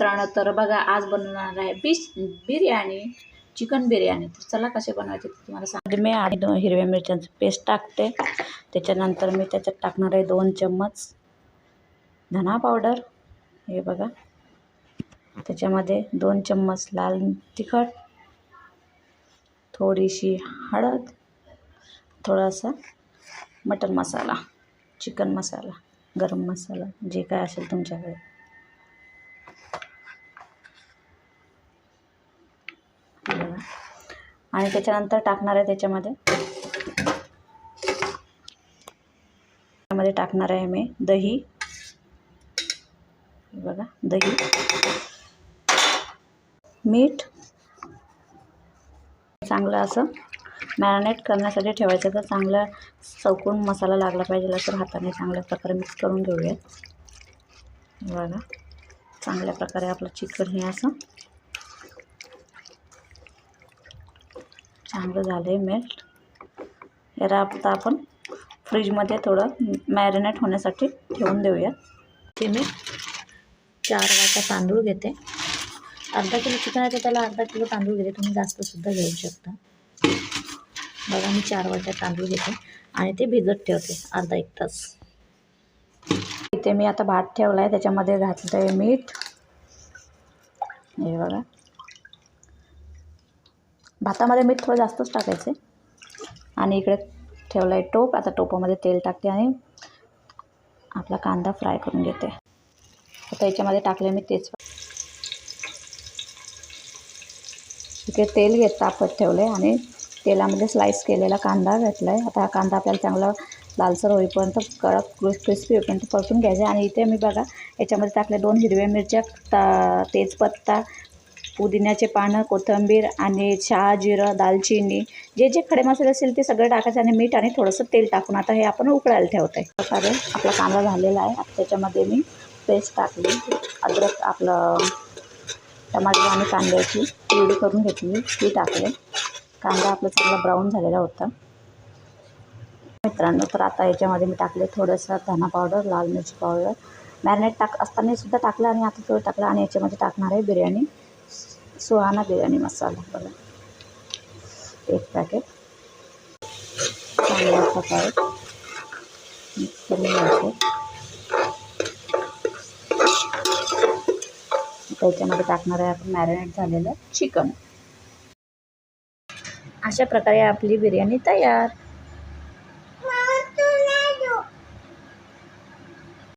मित्रांनो, तर बघा आज बनवणार आहे बिर्याणी, चिकन बिर्याणी। तर चला कसे बनवायचे ते तुम्हाला सांगते। मी आधी 2 हिरव्या मिरच्यांची पेस्ट टाकते। त्याच्यानंतर मी त्याच्यात टाकणार आहे 2 चम्मच धना पावडर, हे बघा। त्याच्यामध्ये 2 चम्मच लाल तिखट, थोडीशी हळद, थोडासा मटन मसाला, चिकन मसाला, गरम मसाला, जे काय असेल तुमच्याकडे। आणि त्याच्यानंतर टाकणार आहे त्याच्यामध्ये टाकणार आहे मी दही, बघा दही, मीठ। चांगलं असं मॅरिनेट करण्यासाठी ठेवायचं। तर चांगला चौकोन मसाला लागला पाहिजे, तर हाताने चांगल्या प्रकारे मिक्स करून घेऊया। बघा चांगल्या प्रकारे आपलं चिकन हे असं चांगलं झाले मेल्ट। याला आता आपण फ्रीजमध्ये थोडं मॅरिनेट होण्यासाठी ठेवून देऊया। ते मी 4 वाट्या तांदूळ घेते। अर्धा किलो चिकन आहे तर त्याला अर्धा किलो तांदूळ घेते, तुम्ही जास्त सुद्धा घेऊ शकता। बघा मी 4 वाट्या तांदूळ घेते आणि ते भिजत ठेवते अर्धा 1 तास। इथे मी आता भात ठेवला आहे, त्याच्यामध्ये घातलं आहे मीठ, हे बघा। भातामध्ये मीठ थोडं जास्तच टाकायचं। आणि इकडे ठेवला आहे टोप। आता टोपामध्ये तेल टाकते आणि आपला कांदा फ्राय करून घेते। आता याच्यामध्ये टाकले मी तेजपात, इथे तेल तापत ठेवले आणि तेलामध्ये स्लाइस केलेला कांदा घातला आहे। आता हा कांदा आपल्याला चांगला लालसर होईपर्यंत, कडक क्रिस्पी होईपर्यंत परतून घ्यायचा। आणि इथे मी बघा याच्यामध्ये टाकले 2 हिरव्या मिरच्या, तेजपत्ता, पुदिन्याचे पानं, कोथिंबीर आणि चहा, जिरं, दालचिनी, जे जे खडे मसाले असतील ते सगळे टाकायचे आणि मीठ आणि थोडंसं तेल टाकून आता हे आपण उकळायला ठेवत आहे। प्रकारे आपला कांदा झालेला आहे। आता त्याच्यामध्ये मी पेस्ट टाकली, अद्रक, आपलं टमाटर आणि कांद्याची प्युरी करून घेतली, ती टाकले। कांदा आपला चांगला ब्राऊन झालेला होता मित्रांनो। तर आता याच्यामध्ये मी टाकले थोडंसं धना पावडर, लाल मिरची पावडर, मॅरिनेट असताना सुद्धा टाकलं आणि आता थोडं टाकलं। आणि याच्यामध्ये टाकणार आहे बिर्याणी सुहाना बिर्याणी मसाला, बघा 1 पॅकेट। चांगल्या प्रकारे मिक्स करून घ्यायचं। त्याच्यामध्ये टाकणार आहे आपण मॅरिनेट झालेलं चिकन। अशा प्रकारे आपली बिर्याणी तयार।